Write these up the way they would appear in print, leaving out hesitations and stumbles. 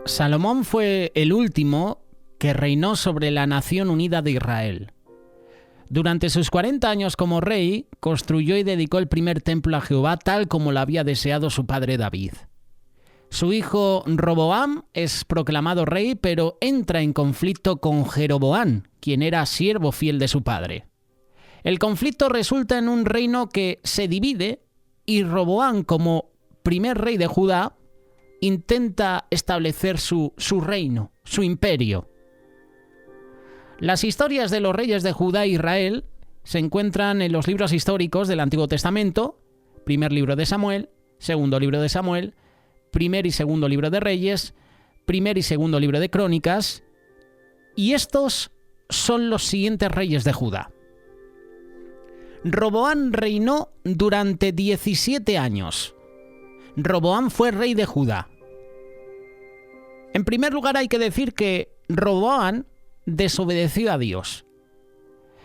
Salomón fue el último que reinó sobre la nación unida de Israel. Durante sus 40 años como rey, construyó y dedicó el primer templo a Jehová tal como lo había deseado su padre David. Su hijo Roboam es proclamado rey, pero entra en conflicto con Jeroboam, quien era siervo fiel de su padre. El conflicto resulta en un reino que se divide y Roboam, como primer rey de Judá, intenta establecer su reino, su imperio. Las historias de los reyes de Judá e Israel se encuentran en los libros históricos del Antiguo Testamento, primer libro de Samuel, segundo libro de Samuel, primer y segundo libro de Reyes, primer y segundo libro de Crónicas, y estos son los siguientes reyes de Judá. Roboam reinó durante 17 años. Roboam fue rey de Judá. En primer lugar hay que decir que Roboam desobedeció a Dios.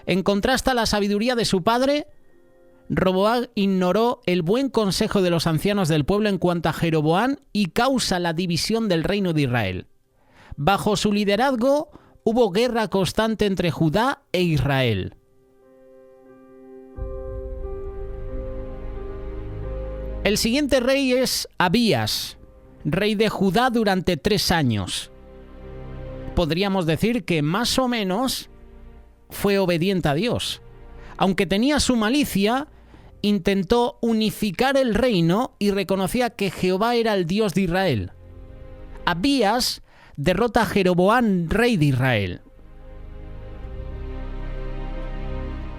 En contraste a la sabiduría de su padre, Roboam ignoró el buen consejo de los ancianos del pueblo en cuanto a Jeroboam y causa la división del reino de Israel. Bajo su liderazgo hubo guerra constante entre Judá e Israel. El siguiente rey es Abías, rey de Judá durante 3 años. Podríamos decir que más o menos fue obediente a Dios. Aunque tenía su malicia, intentó unificar el reino y reconocía que Jehová era el Dios de Israel. Abías derrota a Jeroboam, rey de Israel.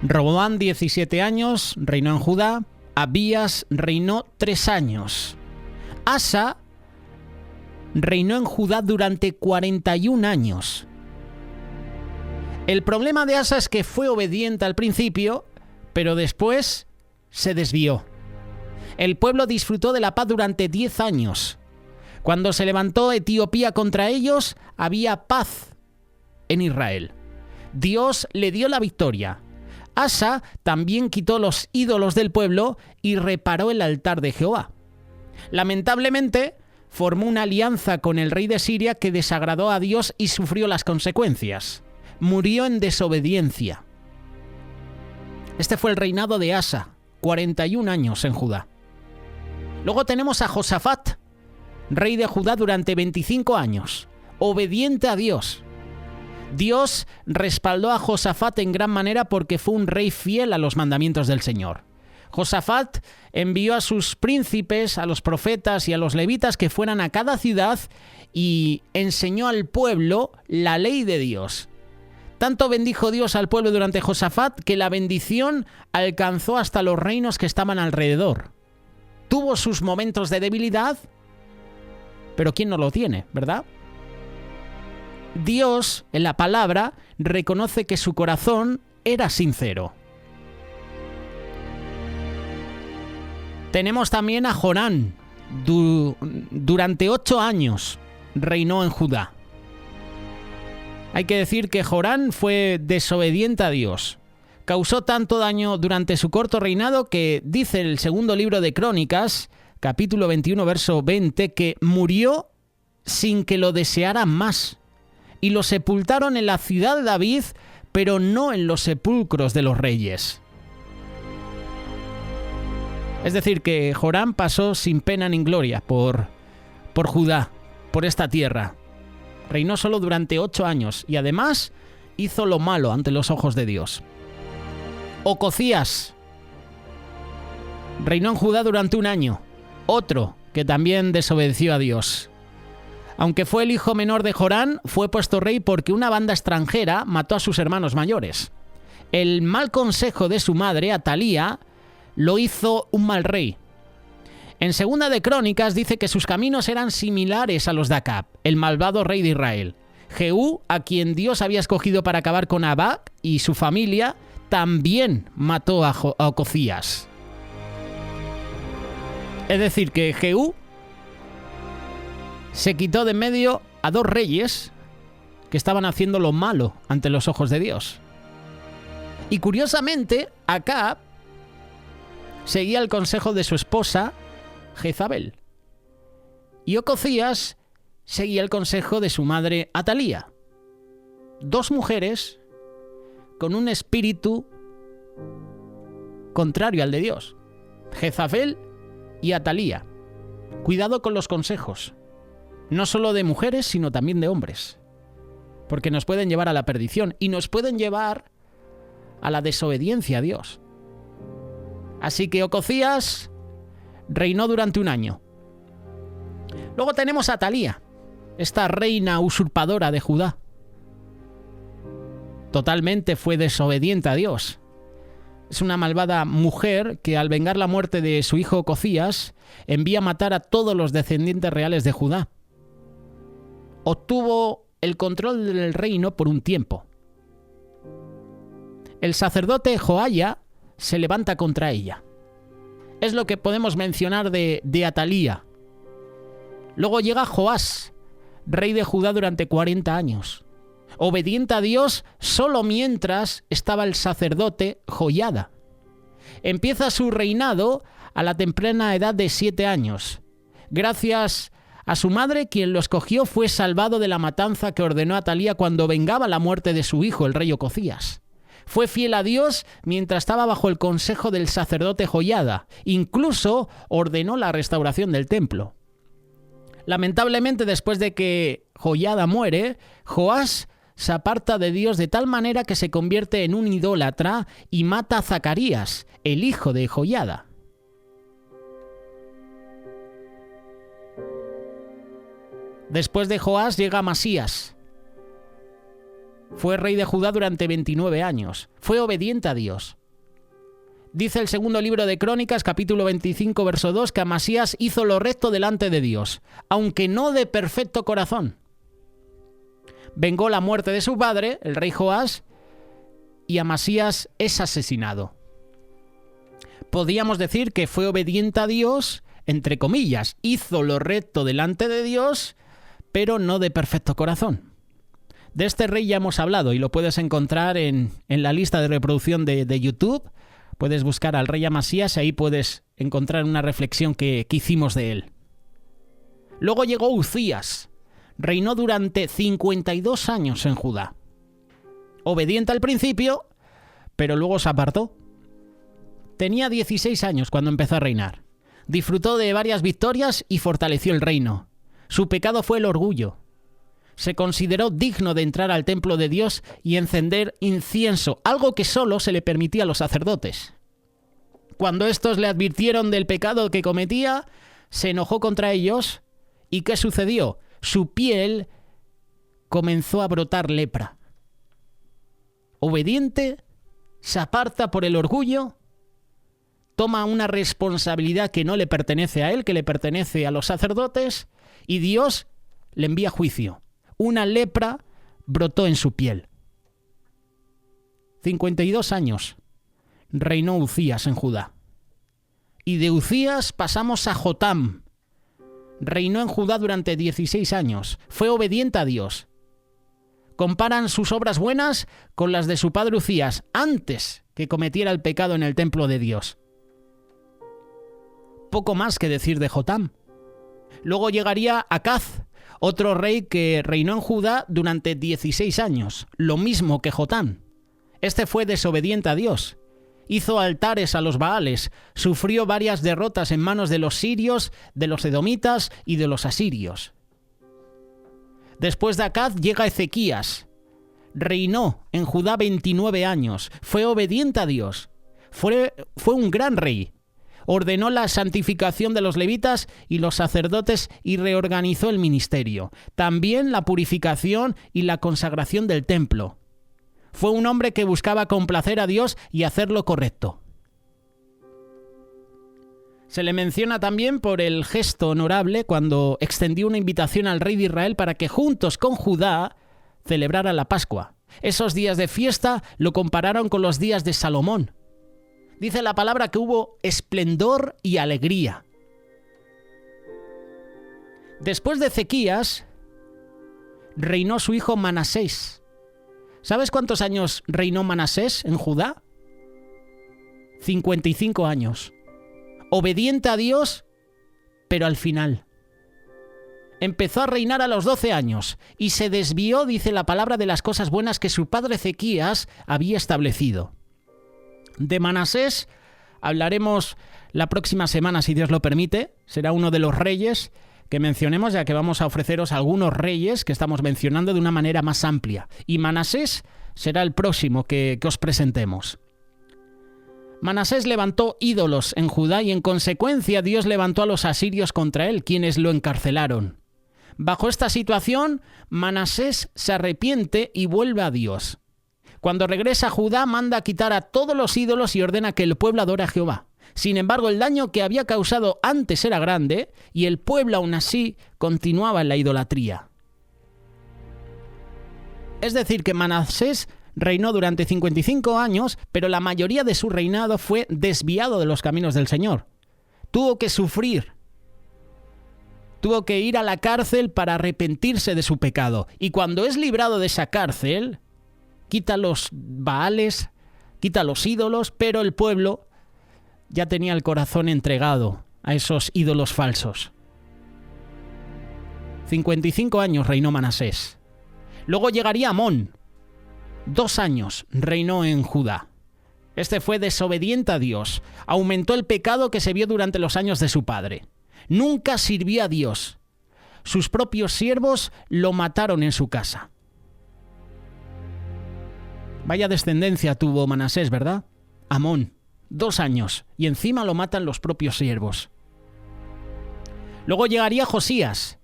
Roboam, 17 años, reinó en Judá. Abías reinó 3 años. Asa reinó en Judá durante 41 años. El problema de Asa es que fue obediente al principio, pero después se desvió. El pueblo disfrutó de la paz durante 10 años. Cuando se levantó Etiopía contra ellos, había paz en Israel. Dios le dio la victoria. Asa también quitó los ídolos del pueblo y reparó el altar de Jehová. Lamentablemente, formó una alianza con el rey de Siria que desagradó a Dios y sufrió las consecuencias. Murió en desobediencia. Este fue el reinado de Asa, 41 años en Judá. Luego tenemos a Josafat, rey de Judá durante 25 años, obediente a Dios. Dios respaldó a Josafat en gran manera porque fue un rey fiel a los mandamientos del Señor. Josafat envió a sus príncipes, a los profetas y a los levitas que fueran a cada ciudad y enseñó al pueblo la ley de Dios. Tanto bendijo Dios al pueblo durante Josafat que la bendición alcanzó hasta los reinos que estaban alrededor. Tuvo sus momentos de debilidad, pero ¿quién no lo tiene, verdad? Dios, en la palabra, reconoce que su corazón era sincero. Tenemos también a Jorán. Durante 8 años reinó en Judá. Hay que decir que Jorán fue desobediente a Dios. Causó tanto daño durante su corto reinado que dice el segundo libro de Crónicas, capítulo 21, verso 20, que murió sin que lo desearan más. Y lo sepultaron en la ciudad de David, pero no en los sepulcros de los reyes. Es decir, que Jorán pasó sin pena ni gloria por Judá, por esta tierra. Reinó solo durante 8 años y además hizo lo malo ante los ojos de Dios. Ocosías reinó en Judá durante 1 año, otro que también desobedeció a Dios. Aunque fue el hijo menor de Jorán, fue puesto rey porque una banda extranjera mató a sus hermanos mayores. El mal consejo de su madre, Atalía, lo hizo un mal rey. En Segunda de Crónicas dice que sus caminos eran similares a los de Acab, el malvado rey de Israel. Jehú, a quien Dios había escogido para acabar con Ahab y su familia, también mató a Ocosías. Es decir, que Jehú se quitó de en medio a 2 reyes que estaban haciendo lo malo ante los ojos de Dios. Y curiosamente, Acab seguía el consejo de su esposa Jezabel. Y Ocosías seguía el consejo de su madre Atalía. Dos mujeres con un espíritu contrario al de Dios. Jezabel y Atalía. Cuidado con los consejos, no solo de mujeres, sino también de hombres, porque nos pueden llevar a la perdición y nos pueden llevar a la desobediencia a Dios. Así que Ocosías reinó durante 1 año. Luego tenemos a Atalía, esta reina usurpadora de Judá. Totalmente fue desobediente a Dios. Es una malvada mujer que, al vengar la muerte de su hijo Ocosías, envía a matar a todos los descendientes reales de Judá. Obtuvo el control del reino por un tiempo. El sacerdote Joaya se levanta contra ella. Es lo que podemos mencionar de Atalía. Luego llega Joás, rey de Judá durante 40 años. Obediente a Dios solo mientras estaba el sacerdote Joiada. Empieza su reinado a la temprana edad de 7 años. Gracias a su madre, quien lo escogió, fue salvado de la matanza que ordenó Atalía cuando vengaba la muerte de su hijo, el rey Ocosías. Fue fiel a Dios mientras estaba bajo el consejo del sacerdote Joiada. Incluso ordenó la restauración del templo. Lamentablemente, después de que Joiada muere, Joás se aparta de Dios de tal manera que se convierte en un idólatra y mata a Zacarías, el hijo de Joiada. Después de Joás llega Amasías. Fue rey de Judá durante 29 años. Fue obediente a Dios. Dice el segundo libro de Crónicas, capítulo 25, verso 2, que Amasías hizo lo recto delante de Dios, aunque no de perfecto corazón. Vengó la muerte de su padre, el rey Joás, y Amasías es asesinado. Podríamos decir que fue obediente a Dios, entre comillas, hizo lo recto delante de Dios, pero no de perfecto corazón. De este rey ya hemos hablado y lo puedes encontrar en la lista de reproducción de YouTube. Puedes buscar al rey Amasías y ahí puedes encontrar una reflexión que hicimos de él. Luego llegó Uzías. Reinó durante 52 años en Judá. Obediente al principio, pero luego se apartó. Tenía 16 años cuando empezó a reinar. Disfrutó de varias victorias y fortaleció el reino. Su pecado fue el orgullo. Se consideró digno de entrar al templo de Dios y encender incienso, algo que solo se le permitía a los sacerdotes. Cuando estos le advirtieron del pecado que cometía, se enojó contra ellos. ¿Y qué sucedió? Su piel comenzó a brotar lepra. Obediente, se aparta por el orgullo, toma una responsabilidad que no le pertenece a él, que le pertenece a los sacerdotes, y Dios le envía juicio. Una lepra brotó en su piel. 52 años reinó Uzías en Judá. Y de Uzías pasamos a Jotam. Reinó en Judá durante 16 años. Fue obediente a Dios. Comparan sus obras buenas con las de su padre Uzías antes que cometiera el pecado en el templo de Dios. Poco más que decir de Jotam. Luego llegaría Acaz, otro rey que reinó en Judá durante 16 años, lo mismo que Jotam. Este fue desobediente a Dios. Hizo altares a los Baales, sufrió varias derrotas en manos de los sirios, de los edomitas y de los asirios. Después de Acaz llega Ezequías. Reinó en Judá 29 años, fue obediente a Dios. Fue un gran rey. Ordenó la santificación de los levitas y los sacerdotes y reorganizó el ministerio. También la purificación y la consagración del templo. Fue un hombre que buscaba complacer a Dios y hacer lo correcto. Se le menciona también por el gesto honorable cuando extendió una invitación al rey de Israel para que juntos con Judá celebrara la Pascua. Esos días de fiesta lo compararon con los días de Salomón. Dice la palabra que hubo esplendor y alegría. Después de Ezequías, reinó su hijo Manasés. ¿Sabes cuántos años reinó Manasés en Judá? 55 años. Obediente a Dios, pero al final. empezó a reinar a los 12 años y se desvió, dice la palabra, de las cosas buenas que su padre Ezequías había establecido. De Manasés hablaremos la próxima semana, si Dios lo permite. Será uno de los reyes que mencionemos, ya que vamos a ofreceros algunos reyes que estamos mencionando de una manera más amplia. Y Manasés será el próximo que os presentemos. Manasés levantó ídolos en Judá y en consecuencia Dios levantó a los asirios contra él, quienes lo encarcelaron. Bajo esta situación, Manasés se arrepiente y vuelve a Dios. Cuando regresa a Judá, manda a quitar a todos los ídolos y ordena que el pueblo adore a Jehová. Sin embargo, el daño que había causado antes era grande y el pueblo aún así continuaba en la idolatría. Es decir, que Manasés reinó durante 55 años, pero la mayoría de su reinado fue desviado de los caminos del Señor. Tuvo que sufrir. Tuvo que ir a la cárcel para arrepentirse de su pecado. Y cuando es librado de esa cárcel, quita los baales, quita los ídolos, pero el pueblo ya tenía el corazón entregado a esos ídolos falsos. 55 años reinó Manasés. Luego llegaría Amón. 2 años reinó en Judá. Este fue desobediente a Dios. Aumentó el pecado que se vio durante los años de su padre. Nunca sirvió a Dios. Sus propios siervos lo mataron en su casa. Vaya descendencia tuvo Manasés, ¿verdad? Amón, 2 años, y encima lo matan los propios siervos. Luego llegaría Josías.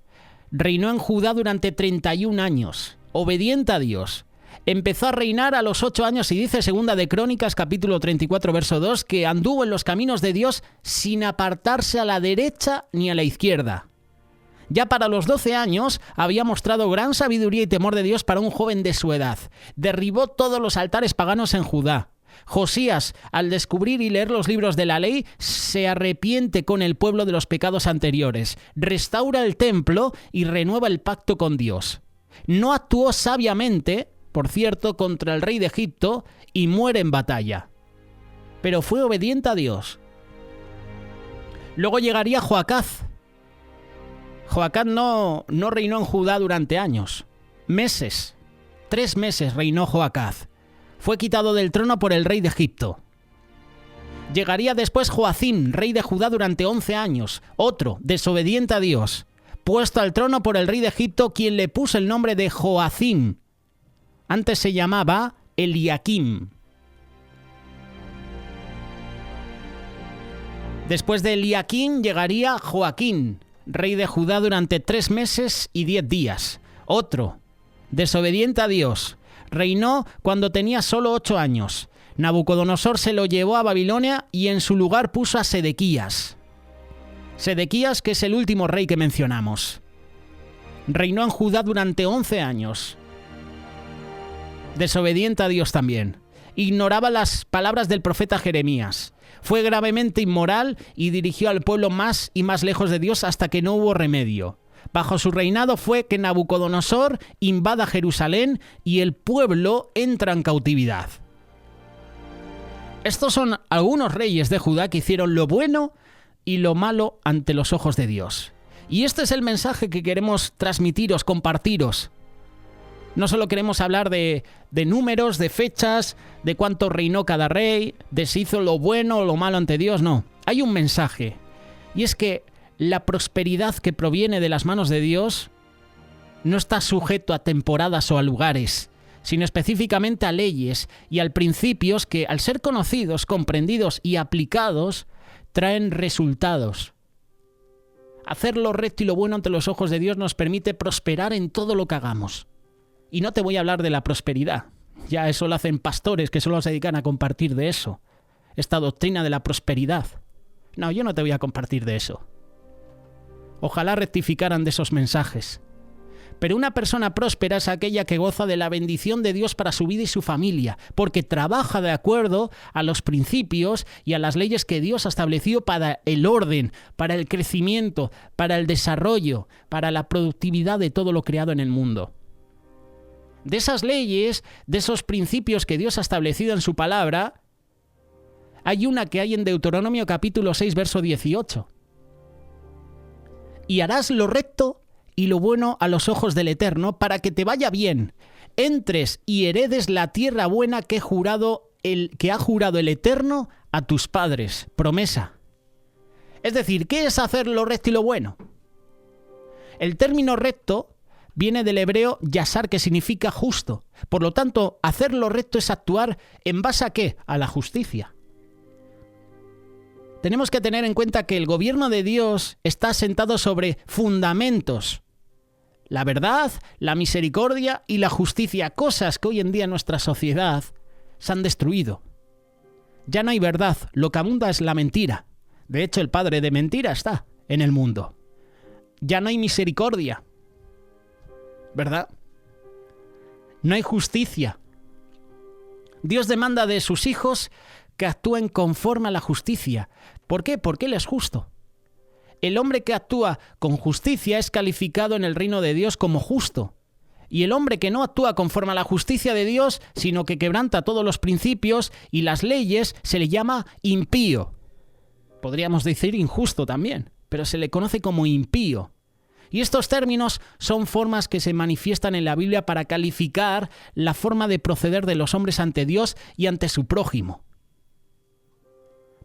Reinó en Judá durante 31 años, obediente a Dios. Empezó a reinar a los 8 años y dice 2 de Crónicas, capítulo 34, verso 2, que anduvo en los caminos de Dios sin apartarse a la derecha ni a la izquierda. Ya para los 12 años había mostrado gran sabiduría y temor de Dios para un joven de su edad. Derribó todos los altares paganos en Judá. Josías, al descubrir y leer los libros de la ley, se arrepiente con el pueblo de los pecados anteriores, restaura el templo y renueva el pacto con Dios. No actuó sabiamente, por cierto, contra el rey de Egipto y muere en batalla. Pero fue obediente a Dios. Luego llegaría Joacaz. Joacaz no reinó en Judá durante años, meses. 3 meses reinó Joacaz. Fue quitado del trono por el rey de Egipto. Llegaría después Joacim, rey de Judá durante 11 años, otro desobediente a Dios, puesto al trono por el rey de Egipto, quien le puso el nombre de Joacim. Antes se llamaba Eliakim. Después de Eliakim llegaría Joaquín, rey de Judá durante 3 meses y 10 días. Otro, desobediente a Dios. Reinó cuando tenía solo 8 años. Nabucodonosor se lo llevó a Babilonia y en su lugar puso a Sedequías. Sedequías, que es el último rey que mencionamos. Reinó en Judá durante 11 años. Desobediente a Dios también. Ignoraba las palabras del profeta Jeremías. Fue gravemente inmoral y dirigió al pueblo más y más lejos de Dios hasta que no hubo remedio. Bajo su reinado fue que Nabucodonosor invada Jerusalén y el pueblo entra en cautividad. Estos son algunos reyes de Judá que hicieron lo bueno y lo malo ante los ojos de Dios. Y este es el mensaje que queremos transmitiros, compartiros. No solo queremos hablar de números, de fechas, de cuánto reinó cada rey, de si hizo lo bueno o lo malo ante Dios, no. Hay un mensaje, y es que la prosperidad que proviene de las manos de Dios no está sujeto a temporadas o a lugares, sino específicamente a leyes y a principios que, al ser conocidos, comprendidos y aplicados, traen resultados. Hacer lo recto y lo bueno ante los ojos de Dios nos permite prosperar en todo lo que hagamos. Y no te voy a hablar de la prosperidad. Ya eso lo hacen pastores que solo se dedican a compartir de eso. Esta doctrina de la prosperidad. No, yo no te voy a compartir de eso. Ojalá rectificaran de esos mensajes. Pero una persona próspera es aquella que goza de la bendición de Dios para su vida y su familia, porque trabaja de acuerdo a los principios y a las leyes que Dios ha establecido para el orden, para el crecimiento, para el desarrollo, para la productividad de todo lo creado en el mundo. De esas leyes, de esos principios que Dios ha establecido en su palabra, hay una que hay en Deuteronomio capítulo 6, verso 18. Y harás lo recto y lo bueno a los ojos del Eterno, para que te vaya bien, entres y heredes la tierra buena que ha jurado el Eterno a tus padres. Promesa. Es decir, ¿qué es hacer lo recto y lo bueno? El término recto viene del hebreo yasar, que significa justo. Por lo tanto, hacer lo recto es actuar ¿en base a qué? A la justicia. Tenemos que tener en cuenta que el gobierno de Dios está asentado sobre fundamentos. La verdad, la misericordia y la justicia, cosas que hoy en día en nuestra sociedad se han destruido. Ya no hay verdad, lo que abunda es la mentira. De hecho, el padre de mentira está en el mundo. Ya no hay misericordia, ¿verdad? No hay justicia. Dios demanda de sus hijos que actúen conforme a la justicia. ¿Por qué? Porque Él es justo. El hombre que actúa con justicia es calificado en el reino de Dios como justo. Y el hombre que no actúa conforme a la justicia de Dios, sino que quebranta todos los principios y las leyes, se le llama impío. Podríamos decir injusto también, pero se le conoce como impío. Y estos términos son formas que se manifiestan en la Biblia para calificar la forma de proceder de los hombres ante Dios y ante su prójimo.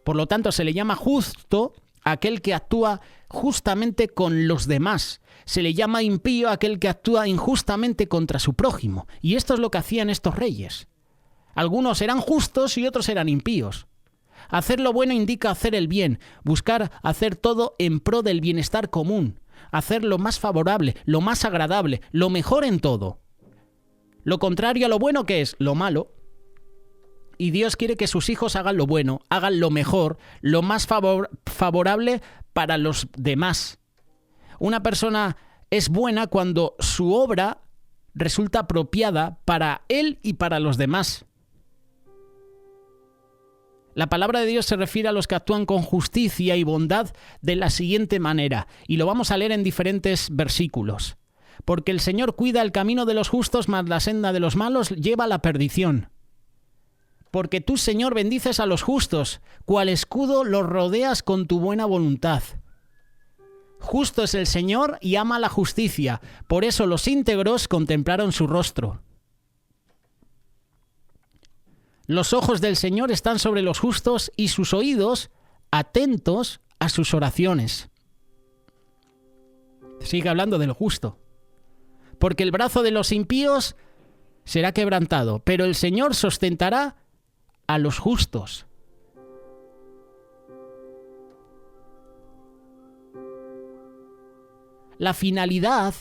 Por lo tanto, se le llama justo a aquel que actúa justamente con los demás. Se le llama impío a aquel que actúa injustamente contra su prójimo. Y esto es lo que hacían estos reyes. Algunos eran justos y otros eran impíos. Hacer lo bueno indica hacer el bien, buscar hacer todo en pro del bienestar común, hacer lo más favorable, lo más agradable, lo mejor en todo. Lo contrario a lo bueno, ¿qué es? Lo malo. Y Dios quiere que sus hijos hagan lo bueno, hagan lo mejor, lo más favorable para los demás. Una persona es buena cuando su obra resulta apropiada para él y para los demás. La palabra de Dios se refiere a los que actúan con justicia y bondad de la siguiente manera, y lo vamos a leer en diferentes versículos. Porque el Señor cuida el camino de los justos, mas la senda de los malos lleva a la perdición. Porque tú, Señor, bendices a los justos, cual escudo los rodeas con tu buena voluntad. Justo es el Señor y ama la justicia, por eso los íntegros contemplaron su rostro. Los ojos del Señor están sobre los justos y sus oídos atentos a sus oraciones. Sigue hablando de lo justo. Porque el brazo de los impíos será quebrantado, pero el Señor sustentará a los justos. La finalidad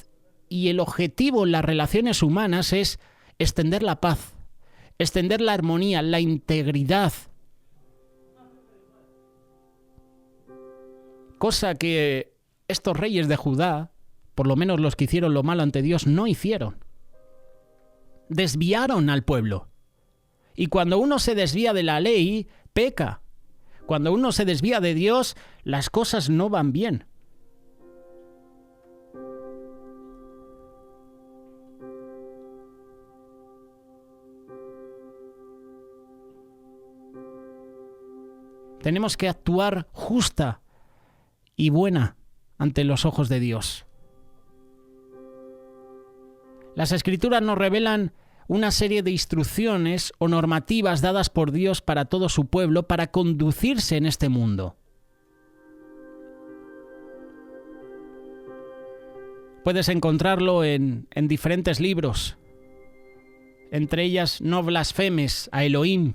y el objetivo en las relaciones humanas es extender la paz, extender la armonía, la integridad. Cosa que estos reyes de Judá, por lo menos los que hicieron lo malo ante Dios, no hicieron. Desviaron al pueblo. Y cuando uno se desvía de la ley, peca. Cuando uno se desvía de Dios, las cosas no van bien. Tenemos que actuar justa y buena ante los ojos de Dios. Las Escrituras nos revelan una serie de instrucciones o normativas dadas por Dios para todo su pueblo para conducirse en este mundo. Puedes encontrarlo en diferentes libros. Entre ellas, no blasfemes a Elohim.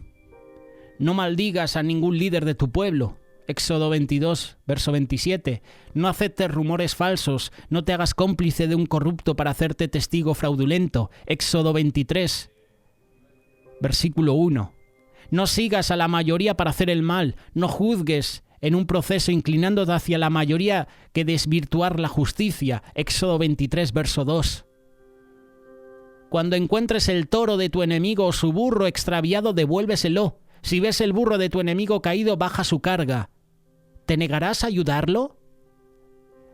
No maldigas a ningún líder de tu pueblo. Éxodo 22, verso 27. No aceptes rumores falsos. No te hagas cómplice de un corrupto para hacerte testigo fraudulento. Éxodo 23, versículo 1. No sigas a la mayoría para hacer el mal. No juzgues en un proceso inclinándote hacia la mayoría que desvirtuar la justicia. Éxodo 23, verso 2. Cuando encuentres el toro de tu enemigo o su burro extraviado, devuélveselo. Si ves el burro de tu enemigo caído, baja su carga. ¿Te negarás a ayudarlo?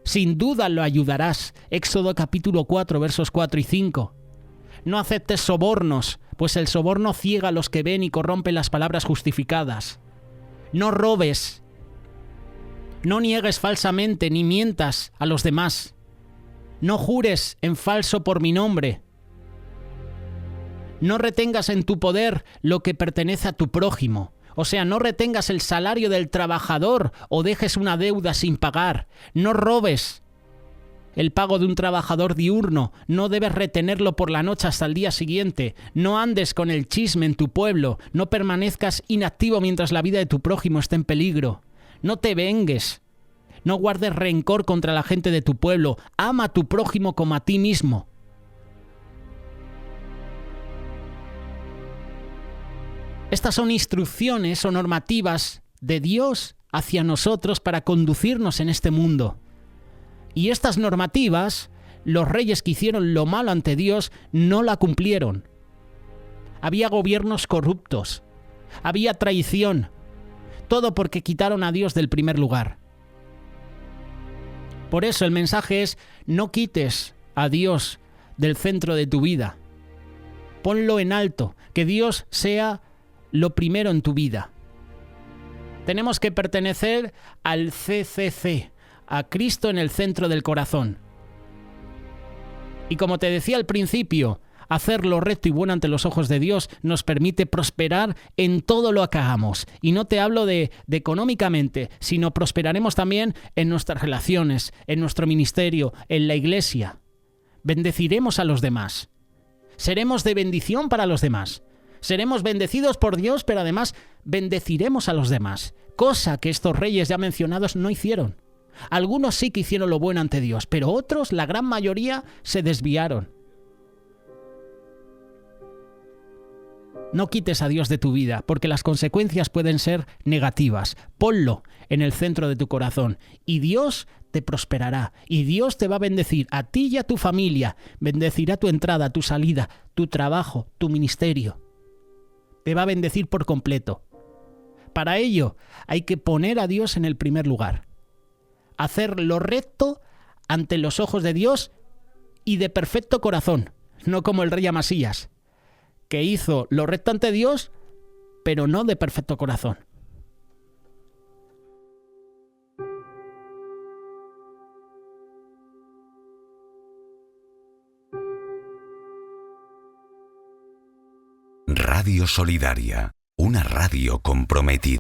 Sin duda lo ayudarás. Éxodo capítulo 4, versos 4 y 5. No aceptes sobornos, pues el soborno ciega a los que ven y corrompe las palabras justificadas. No robes. No niegues falsamente ni mientas a los demás. No jures en falso por mi nombre. No retengas en tu poder lo que pertenece a tu prójimo. O sea, no retengas el salario del trabajador o dejes una deuda sin pagar. No robes el pago de un trabajador diurno. No debes retenerlo por la noche hasta el día siguiente. No andes con el chisme en tu pueblo. No permanezcas inactivo mientras la vida de tu prójimo esté en peligro. No te vengues. No guardes rencor contra la gente de tu pueblo. Ama a tu prójimo como a ti mismo. Estas son instrucciones o normativas de Dios hacia nosotros para conducirnos en este mundo. Y estas normativas, los reyes que hicieron lo malo ante Dios no la cumplieron. Había gobiernos corruptos, había traición, todo porque quitaron a Dios del primer lugar. Por eso el mensaje es: no quites a Dios del centro de tu vida. Ponlo en alto, que Dios sea lo primero en tu vida. Tenemos que pertenecer al CCC, a Cristo en el centro del corazón. Y como te decía al principio, hacer lo recto y bueno ante los ojos de Dios nos permite prosperar en todo lo que hagamos. Y no te hablo de económicamente, sino prosperaremos también en nuestras relaciones, en nuestro ministerio, en la iglesia. Bendeciremos a los demás. Seremos de bendición para los demás. Seremos bendecidos por Dios, pero además bendeciremos a los demás, cosa que estos reyes ya mencionados no hicieron. Algunos sí que hicieron lo bueno ante Dios, pero otros, la gran mayoría, se desviaron. No quites a Dios de tu vida, porque las consecuencias pueden ser negativas. Ponlo en el centro de tu corazón y Dios te prosperará. Y Dios te va a bendecir a ti y a tu familia. Bendecirá tu entrada, tu salida, tu trabajo, tu ministerio. Te va a bendecir por completo. Para ello hay que poner a Dios en el primer lugar. Hacer lo recto ante los ojos de Dios y de perfecto corazón, no como el rey Amasías, que hizo lo recto ante Dios, pero no de perfecto corazón. Radio Solidaria, una radio comprometida.